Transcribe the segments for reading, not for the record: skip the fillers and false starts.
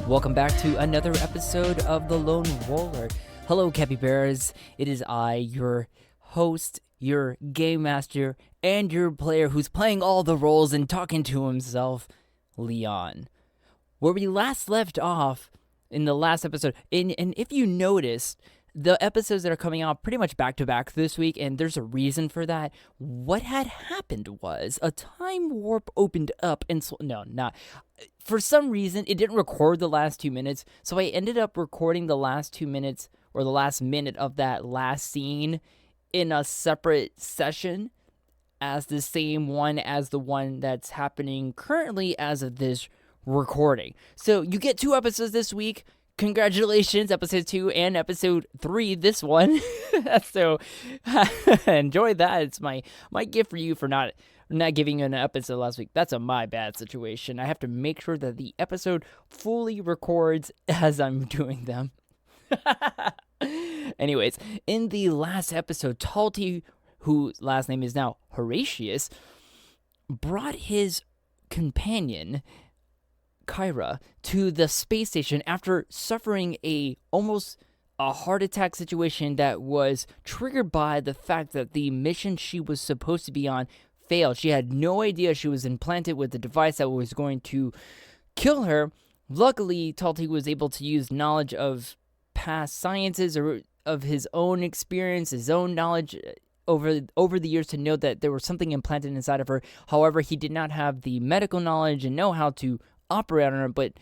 Welcome back to another episode of The Lone Roller. Hello, capybaras. It is I, your host, your game master, and your player who's playing all the roles and talking to himself, Leon. Where we last left off in the last episode, and if you noticed, the episodes that are coming out pretty much back-to-back this week, and there's a reason for that. What had happened was a time warp opened up, and for some reason, it didn't record the last 2 minutes, so I ended up recording the last 2 minutes, or the last minute of that last scene in a separate session as the same one as the one that's happening currently as of this recording. So you get 2 episodes this week. Congratulations, episode 2 and episode 3, this one. So enjoy that. It's my gift for you for not giving you an episode last week. That's my bad situation. I have to make sure that the episode fully records as I'm doing them. Anyways, in the last episode, Talti, whose last name is now Horatius, brought his companion Kyra to the space station after suffering almost a heart attack situation that was triggered by the fact that the mission she was supposed to be on failed. She had no idea she was implanted with a device that was going to kill her. Luckily, Talti was able to use knowledge of past sciences or of his own experience, his own knowledge over the years to know that there was something implanted inside of her. However, he did not have the medical knowledge and know how to operate on her, but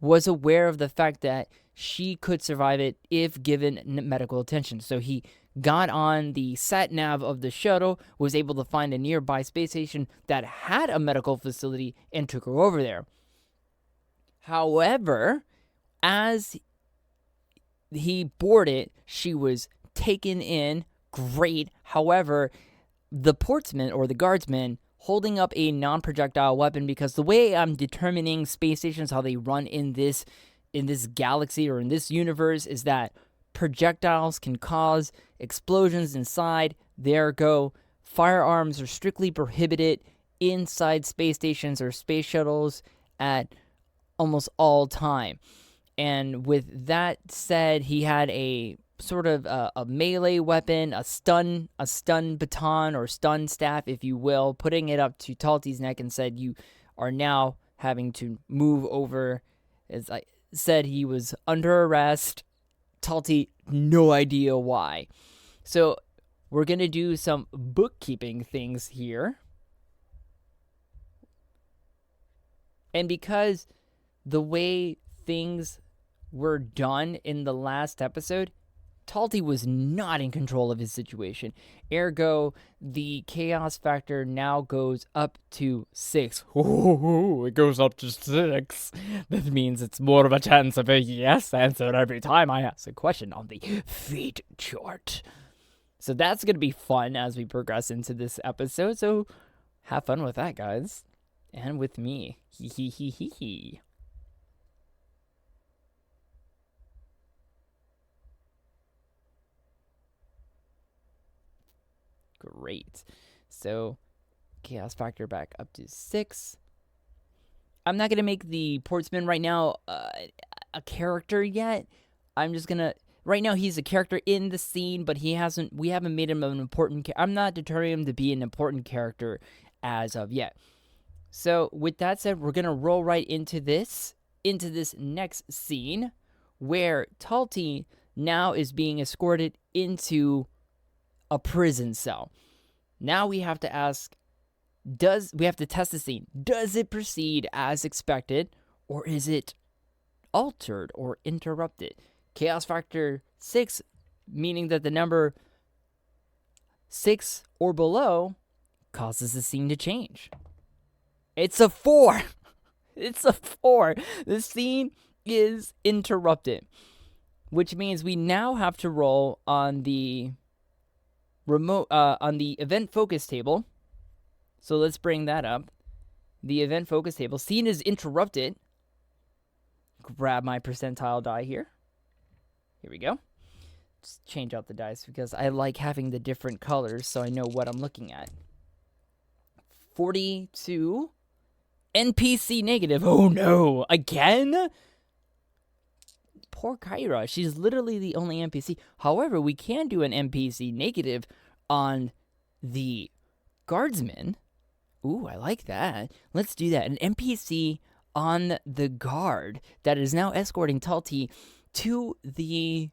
was aware of the fact that she could survive it if given medical attention. So he got on the sat nav of the shuttle, was able to find a nearby space station that had a medical facility, and took her over there. However, as he boarded, she was taken in. Great. However, the portsman or the guardsman holding up a non-projectile weapon, because the way I'm determining space stations, how they run in this galaxy or in this universe, is that projectiles can cause explosions inside. There, firearms are strictly prohibited inside space stations or space shuttles at almost all time. And with that said, he had a sort of a melee weapon, a stun baton or stun staff, if you will, putting it up to Talti's neck and said, "You are now having to move over." As I said, he was under arrest. Talti, no idea why. So we're going to do some bookkeeping things here. And because the way things were done in the last episode, Talti was not in control of his situation. Ergo, the chaos factor now goes up to 6. Ooh, it goes up to 6. That means it's more of a chance of a yes answer every time I ask a question on the fate chart. So that's going to be fun as we progress into this episode. So have fun with that, guys. And with me. Hee hee hee hee hee. Great. So, chaos factor back up to 6. I'm not going to make the portsman right now a character yet. I'm just going to... Right now, he's a character in the scene, but we haven't made him an important... I'm not determining him to be an important character as of yet. So, with that said, we're going to roll right into this next scene, where Talti now is being escorted into a prison cell. Now we have to ask, we have to test the scene. Does it proceed as expected, or is it altered or interrupted? Chaos factor 6, meaning that the number 6 or below causes the scene to change. It's a 4. It's a 4. The scene is interrupted, which means we now have to roll on the event focus table. So let's bring that up. The event focus table. Scene is interrupted. Grab my percentile die here. Here we go. Just change out the dice because I like having the different colors so I know what I'm looking at. 42. NPC negative. Oh no. Again? poor Kyra. She's literally the only NPC. However, we can do an NPC negative on the guardsman. Ooh, I like that. Let's do that. An NPC on the guard that is now escorting Talti to the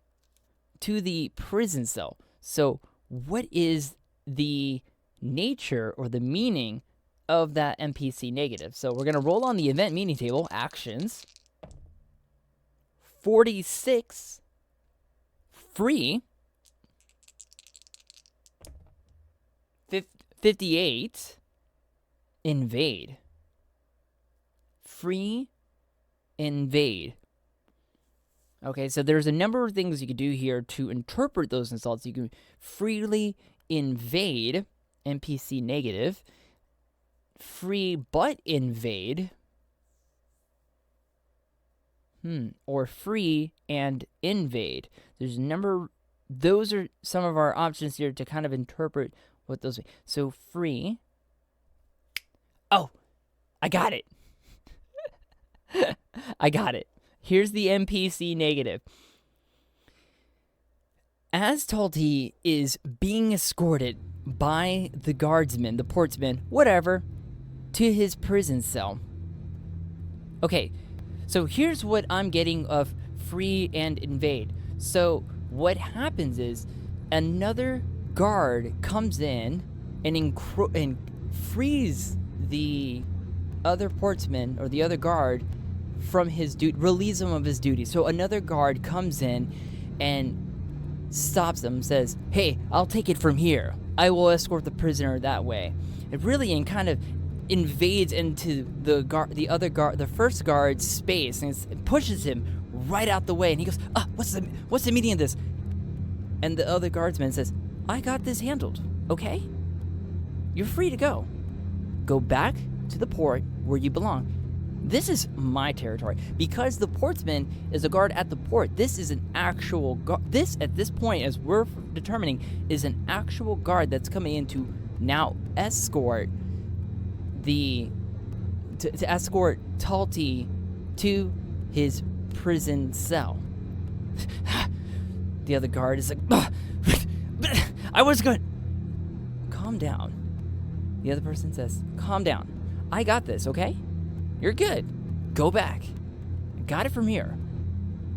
prison cell. So what is the nature or the meaning of that NPC negative? So we're going to roll on the event meaning table, actions, 46, free, 58, invade, free, invade. Okay, so there's a number of things you could do here to interpret those insults. You can freely invade, NPC negative, free but invade, or free and invade. There's a number, those are some of our options here to kind of interpret what those mean. So free, oh, I got it. I got it. Here's the NPC negative. As Talti is being escorted by the guardsman, the portsman, whatever, to his prison cell. Okay, so here's what I'm getting of free and invade. So what happens is another guard comes in and frees the other portsman or the other guard from his duty, relieves him of his duty. So another guard comes in and stops him, says, "Hey, I'll take it from here. I will escort the prisoner that way." It really and kind of invades into the first guard's space, and it pushes him right out the way. And he goes, what's the meaning of this?" And the other guardsman says, "I got this handled. Okay, you're free to go. Go back to the port where you belong. This is my territory." Because the portsman is a guard at the port, this is an actual guard. This, at this point, as we're determining, is an actual guard that's coming in to now escort to escort Talti to his prison cell. The other guard is like, "I was good." Calm down. The other person says, "Calm down. I got this, okay? You're good. Go back. I got it from here."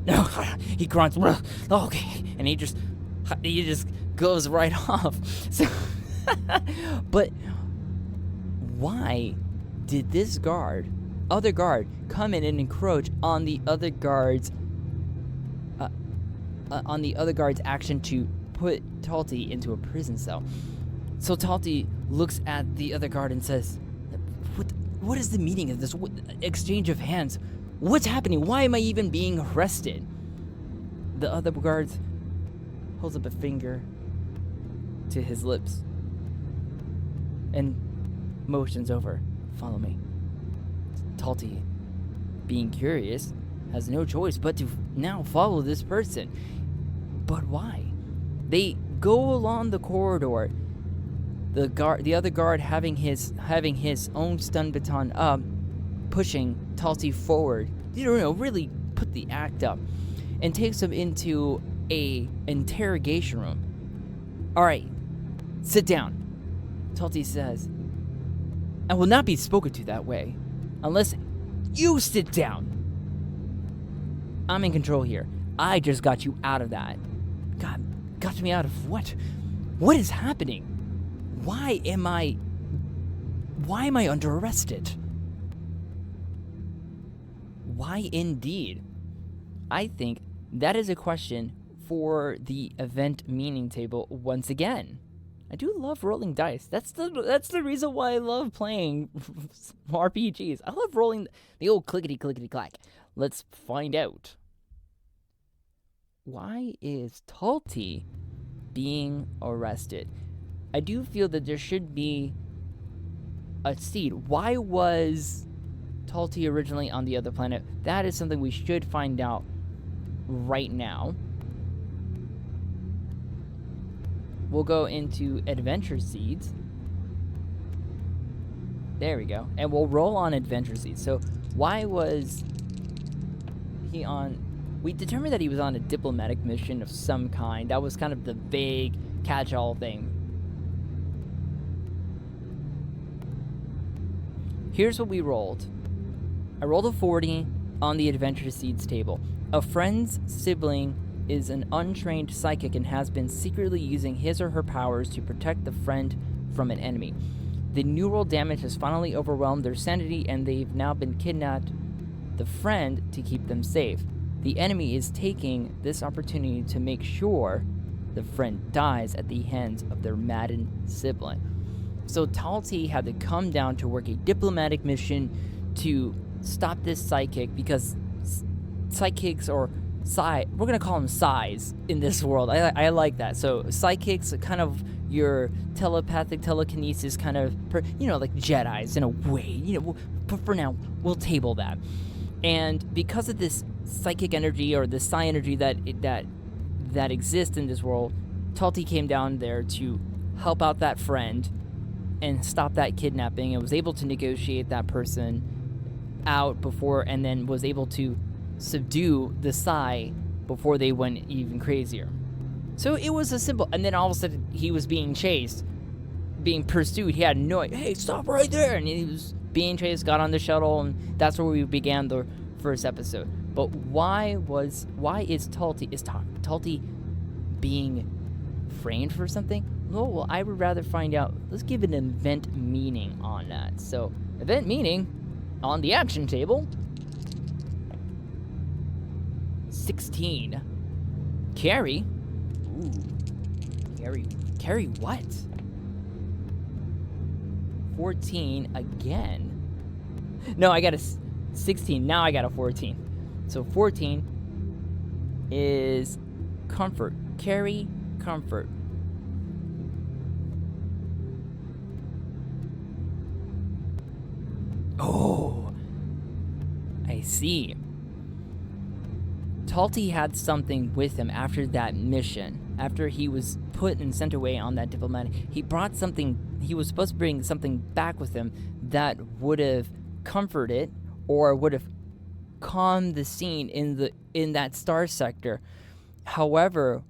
No, he grunts. "Okay," and he just goes right off. So, but why did this other guard, come in and encroach on the other guard's action to put Talti into a prison cell? So Talti looks at the other guard and says, What is the meaning of this exchange of hands? What's happening? Why am I even being arrested?" The other guard holds up a finger to his lips and motions over. "Follow me." Talti, being curious, has no choice but to now follow this person. But why? They go along the corridor. The other guard having his own stun baton up, pushing Talti forward. Really put the act up, and takes him into a interrogation room. "All right, sit down." Talti says, "I will not be spoken to that way, unless you sit down. I'm in control here. I just got you out of that." Got me out of what? What is happening? Why am I under arrested? Why indeed? I think that is a question for the event meaning table once again. I do love rolling dice. That's the reason why I love playing RPGs. I love rolling the old clickety clack. Let's find out. Why is Talti being arrested? I do feel that there should be a seed. Why was Talti originally on the other planet? That is something we should find out right now. We'll go into adventure seeds. There we go. And we'll roll on adventure seeds. So why was he on We determined that he was on a diplomatic mission of some kind. That was kind of the vague catch-all thing. Here's what we rolled. I rolled a 40 on the adventure seeds table. A friend's sibling is an untrained psychic and has been secretly using his or her powers to protect the friend from an enemy. The neural damage has finally overwhelmed their sanity, and they've now been kidnapped the friend to keep them safe. The enemy is taking this opportunity to make sure the friend dies at the hands of their maddened sibling. So Talti had to come down to work a diplomatic mission to stop this psychic, because psychics, or we're going to call them psis in this world. I like that. So psychics are kind of your telepathic telekinesis kind of, like Jedis in a way. But for now, we'll table that. And because of this psychic energy, or the psi energy that exists in this world, Talti came down there to help out that friend and stop that kidnapping, and was able to negotiate that person out before, and then was able to subdue the psi before they went even crazier. So it was a simple, and then all of a sudden he was being chased, being pursued. He had no idea. Hey, stop right there! And he was being chased, got on the shuttle, and that's where we began the first episode. But why is Talti being framed for something? Well, I would rather find out. Let's give an event meaning on that. So, event meaning on the action table. 16. Carry. Ooh. Carry what? 14 again. No, I got a 16. Now I got a 14. So 14 is comfort. Carry comfort. Oh, I see. Talti had something with him after that mission. After he was put and sent away on that diplomatic, he brought something. He was supposed to bring something back with him that would have comforted, or would have calmed the scene in that star sector. However,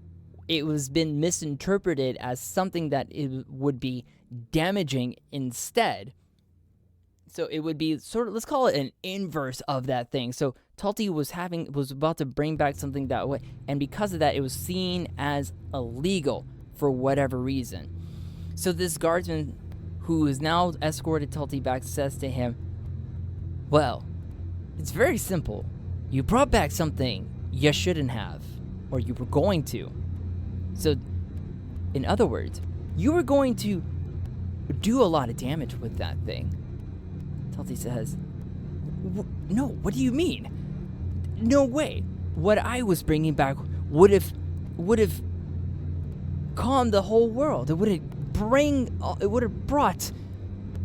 it was been misinterpreted as something that it would be damaging instead. So it would be sort of, let's call it an inverse of that thing. So Talti was about to bring back something that way, and because of that, it was seen as illegal for whatever reason. So this guardsman, who is now escorted Talti back, says to him, "Well, it's very simple. You brought back something you shouldn't have, or you were going to. So, in other words, you were going to do a lot of damage with that thing." Talti says, "No, what do you mean? No way. What I was bringing back would have calmed the whole world. It would have brought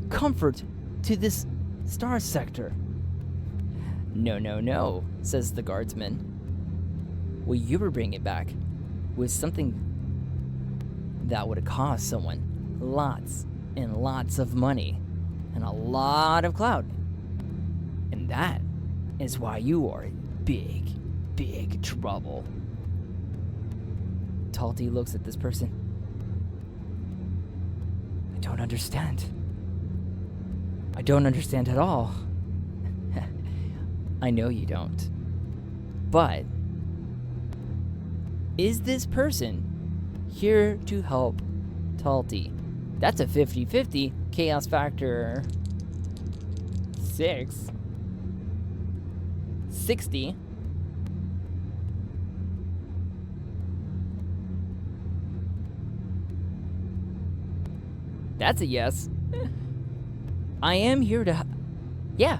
comfort to this star sector." No, says the guardsman. What you were bringing back was something that would have cost someone lots and lots of money and a lot of clout. And that is why you are in big, big trouble. Talti looks at this person. I don't understand. I don't understand at all. I know you don't. But is this person here to help Talti? That's a 50-50. Chaos factor 6. 60. That's a yes. I am here to... Yeah,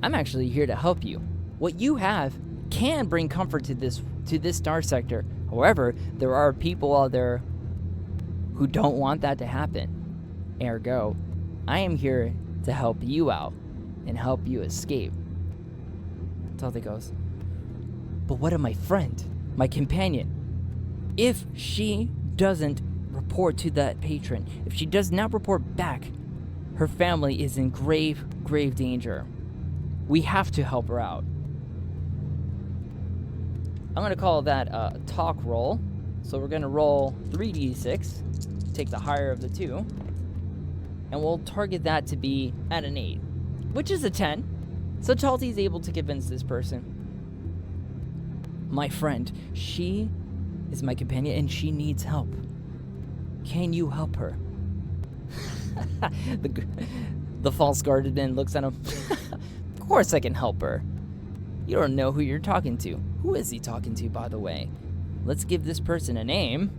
I'm actually here to help you. What you have can bring comfort to this star sector. However, there are people out there who don't want that to happen. Ergo, I am here to help you out and help you escape. Talti goes, "But what of my friend, my companion? If she doesn't report to that patron, if she does not report back, her family is in grave, grave danger. We have to help her out." I'm going to call that a talk roll. So we're going to roll 3d6, take the higher of the two, and we'll target that to be at an 8, which is a 10. So Talti is able to convince this person. My friend, she is my companion and she needs help. Can you help her? The false guardian looks at him. Of course I can help her. You don't know who you're talking to. Who is he talking to, by the way? Let's give this person a name.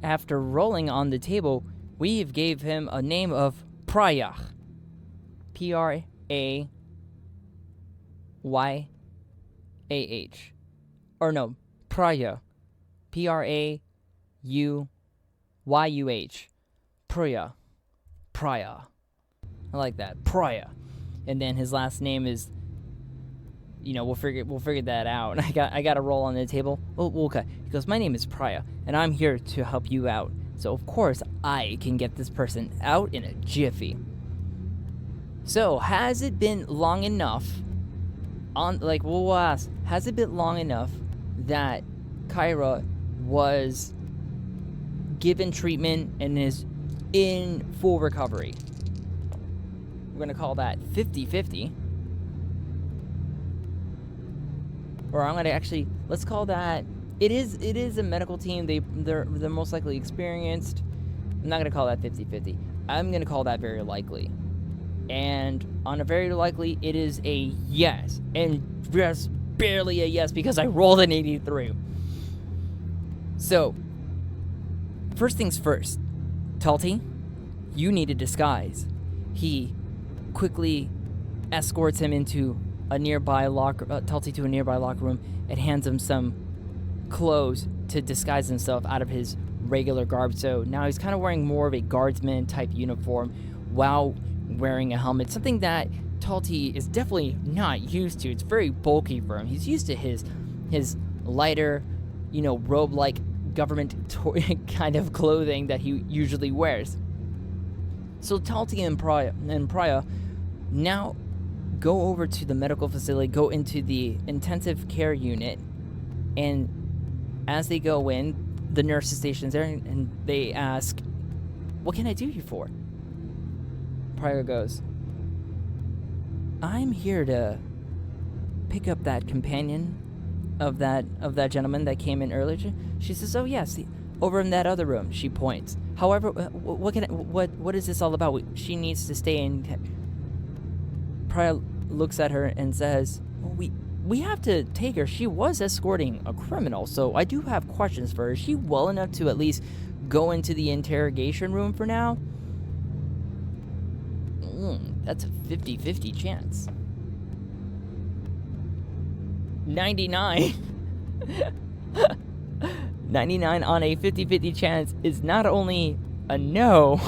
After rolling on the table, we gave him a name of Prayah. Prayah. Or no, Prayah. Prayuh. Prayah. Prayah. I like that. Prayah. And then his last name is, we'll figure that out. I got a roll on the table. Oh, okay. He goes, my name is Prayah, and I'm here to help you out. So of course I can get this person out in a jiffy. So has it been long enough? We'll ask. Has it been long enough that Kyra was given treatment and is in full recovery? We're gonna call that 50-50. Or I'm gonna let's call that. It is a medical team. They're most likely experienced. I'm not gonna call that 50-50. I'm gonna call that very likely. And on a very likely, it is a yes, and just barely a yes because I rolled an 83. So, first things first, Talti, you need a disguise. He quickly escorts him into a nearby Talti to a nearby locker room and hands him some clothes to disguise himself out of his regular garb. So now he's kind of wearing more of a guardsman type uniform while wearing a helmet, something that Talti is definitely not used to. It's very bulky for him. He's used to his lighter, robe-like government kind of clothing that he usually wears. So Talti and Prayah now go over to the medical facility, go into the intensive care unit, and as they go in, the nurse is stationed there, and they ask, "What can I do you for?" Prayah goes, "I'm here to pick up that companion of that gentleman that came in earlier." She says, "Oh yes, over in that other room." She points. However, what is this all about? She needs to stay in. Prayah looks at her and says, "We have to take her. She was escorting a criminal, so I do have questions for her. Is she well enough to at least go into the interrogation room for now?" That's a 50-50 chance. 99. 99 on a 50-50 chance is not only a no,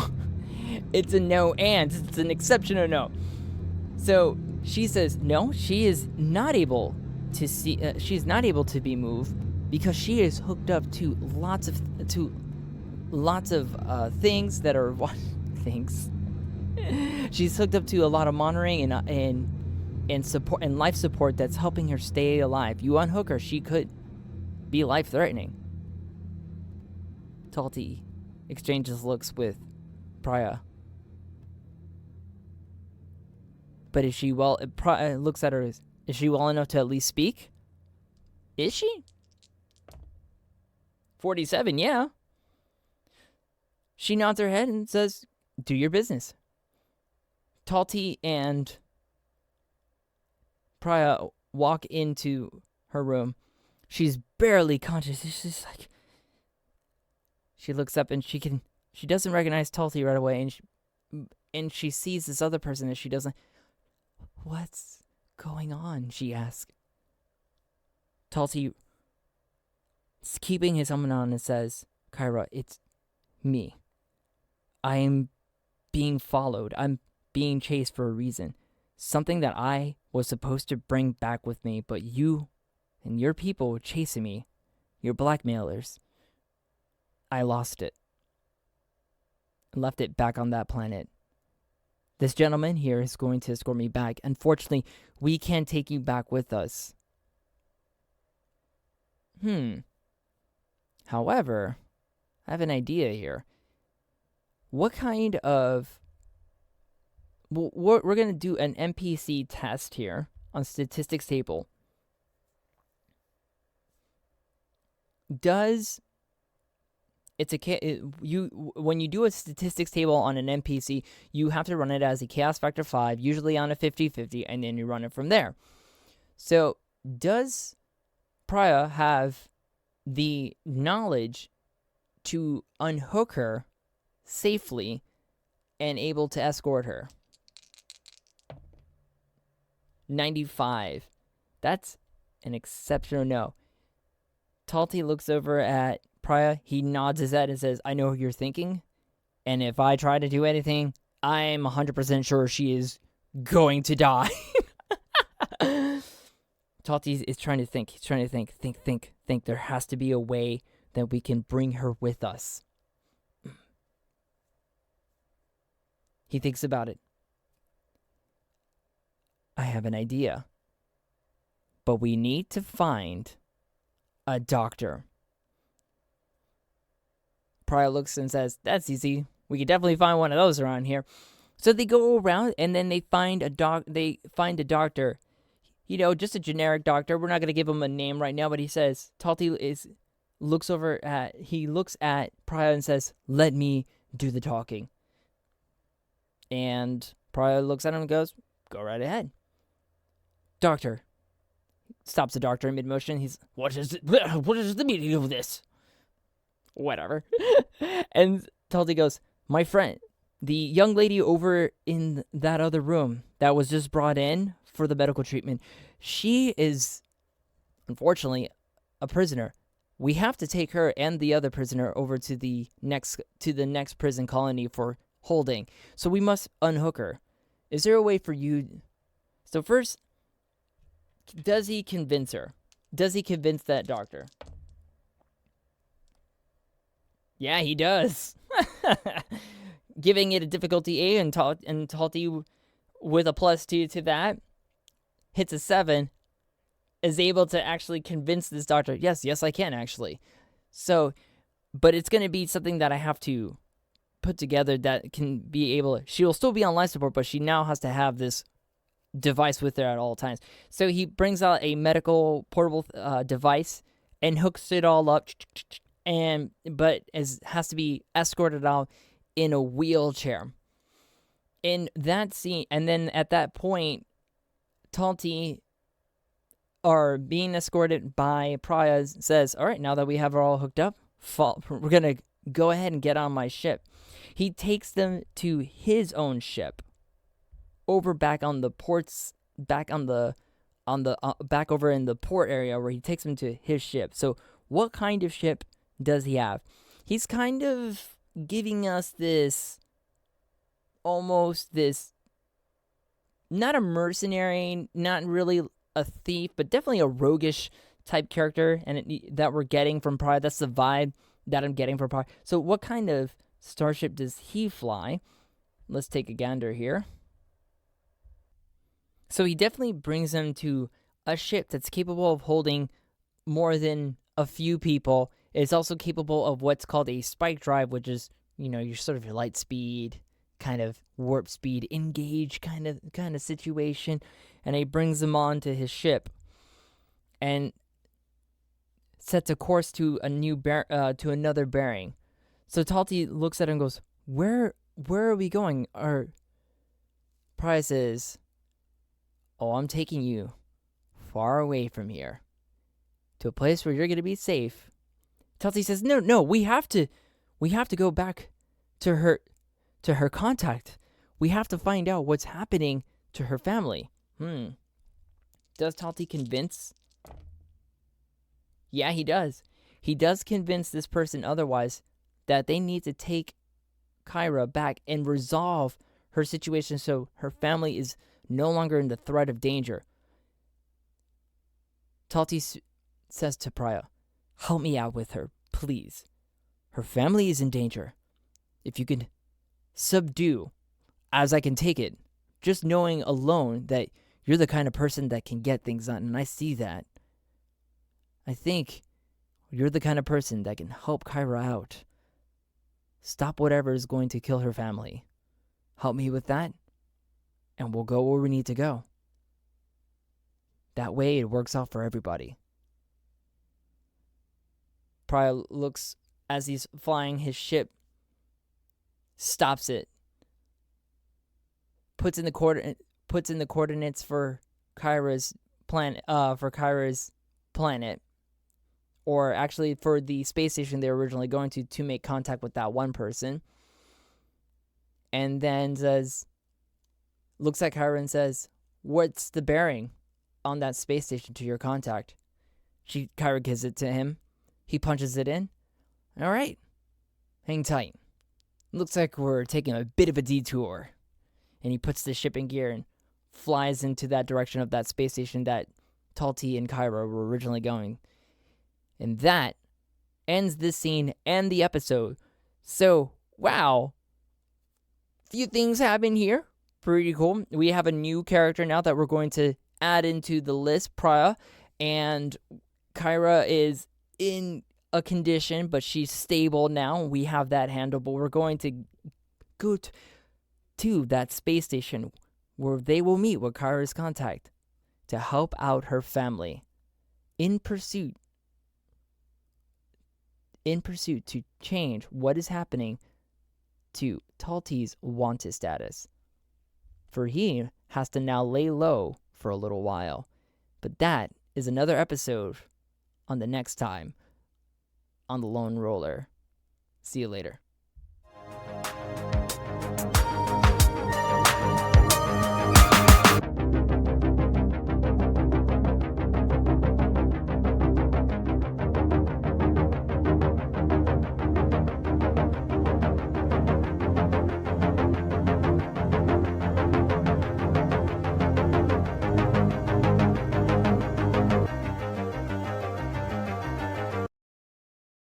it's a no and. It's an exceptional no. So she says no, she is not able to see. She's not able to be moved because she is hooked up to lots of things that are things. She's hooked up to a lot of monitoring and support and life support that's helping her stay alive. You unhook her, she could be life-threatening. Talti exchanges looks with Prayah. But is she well? Looks at her. Is she well enough to at least speak? Is she? 47, yeah. She nods her head and says, "Do your business." Talti and Prayah walk into her room. She's barely conscious. She's like, she looks up and she doesn't recognize Talti right away, and she sees this other person that she doesn't. "What's going on?" she asks. Talti is keeping his helmet on and says, "Kyra, it's me. I'm being followed. I'm being chased for a reason. Something that I was supposed to bring back with me, but you and your people were chasing me. Your blackmailers. I lost it. And left it back on that planet. This gentleman here is going to escort me back. Unfortunately, we can't take you back with us. However, I have an idea here. What kind of... we're going to do an NPC test here on statistics table. When you do a statistics table on an NPC, you have to run it as a chaos factor 5, usually on a 50-50, and then you run it from there. So, does Priya have the knowledge to unhook her safely and able to escort her? 95. That's an exceptional no. Talti looks over at Priya. He nods his head and says, I know what you're thinking. And if I try to do anything, I'm 100% sure she is going to die. Talti is trying to think. He's trying to think. There has to be a way that we can bring her with us. He thinks about it. I have an idea. But we need to find a doctor. Priya looks and says, that's easy. We could definitely find one of those around here. So they go around and then they find a doctor. You know, just a generic doctor. We're not going to give him a name right now, but he says, Talti looks at Priya and says, let me do the talking. And Priya looks at him and goes, go right ahead. Doctor. Stops the doctor in mid-motion. He's, what is the meaning of this? Whatever. And Talti goes, my friend, the young lady over in that other room that was just brought in for the medical treatment, she is, unfortunately, a prisoner. We have to take her and the other prisoner over to the next prison colony for holding. So we must unhook her. Is there a way for you? So first, does he convince her? Does he convince that doctor? Yeah, he does. Giving it a difficulty A and Talti with a +2 to that, hits a 7, is able to actually convince this doctor, yes, I can actually. So, but it's going to be something that I have to put together that can be able, she will still be on life support, but she now has to have this device with her at all times. So he brings out a medical portable device and hooks it all up, but has to be escorted out in a wheelchair. In that scene, and then at that point, Talti are being escorted by Priya, says, all right, now that we have her all hooked up, we're going to go ahead and get on my ship. He takes them to his own ship, over back on the ports, back over in the port area where he takes them to his ship. So what kind of ship does he have? He's kind of giving us this, almost this, not a mercenary, not really a thief, but definitely a roguish type character, and that we're getting from Priya. That's the vibe that I'm getting from Priya. So what kind of starship does he fly? Let's take a gander here. So he definitely brings them to a ship that's capable of holding more than a few people. It's also capable of what's called a spike drive, which is, your sort of your light speed, kind of warp speed, engage kind of situation. And he brings them on to his ship and sets a course to another bearing. So Talti looks at him and goes, Where are we going? Our prize is, I'm taking you far away from here to a place where you're going to be safe. Talti says, no, we have to go back to her contact. We have to find out what's happening to her family. Does Talti convince? Yeah, he does. He does convince this person otherwise that they need to take Kyra back and resolve her situation so her family is no longer in the threat of danger. Talti says to Priya, help me out with her, please. Her family is in danger. If you can subdue as I can take it. Just knowing alone that you're the kind of person that can get things done, and I see that. I think you're the kind of person that can help Kyra out. Stop whatever is going to kill her family. Help me with that, and we'll go where we need to go. That way it works out for everybody. Priya looks as he's flying his ship, stops it, puts in the coordinates for Kyra's planet, or actually for the space station they were originally going to make contact with that one person. And then looks at Kyra and says, "What's the bearing on that space station to your contact?" Kyra gives it to him. He punches it in. "All right, hang tight. Looks like we're taking a bit of a detour." And he puts the ship in gear and flies into that direction of that space station that Talti and Kyra were originally going. And that ends this scene and the episode. So, wow. Few things happen here. Pretty cool. We have a new character now that we're going to add into the list, Priya. And Kyra is in a condition, but she's stable now. We have that handleable. We're going to go to that space station where they will meet with Kyra's contact to help out her family in pursuit to change what is happening to Talti's wanted status. For he has to now lay low for a little while. But that is another episode on the next time on the Lone Roller. See you later.